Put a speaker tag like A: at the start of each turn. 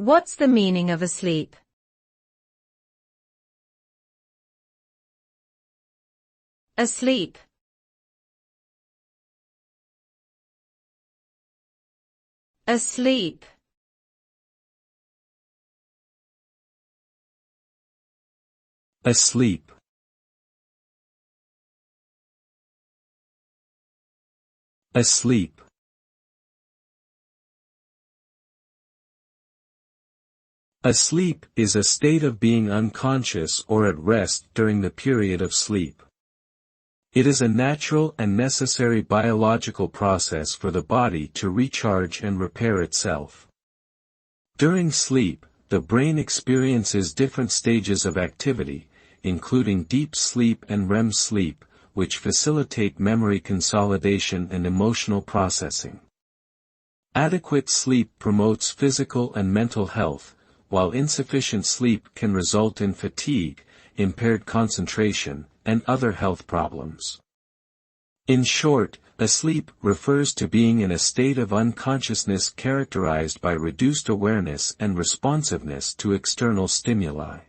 A: What's the meaning of asleep? Asleep. Asleep.
B: Asleep. Asleep. Asleep is a state of being unconscious or at rest during the period of sleep. It is a natural and necessary biological process for the body to recharge and repair itself. During sleep, the brain experiences different stages of activity, including deep sleep and REM sleep, which facilitate memory consolidation and emotional processing. Adequate sleep promotes physical and mental health, while insufficient sleep can result in fatigue, impaired concentration, and other health problems. In short, asleep refers to being in a state of unconsciousness characterized by reduced awareness and responsiveness to external stimuli.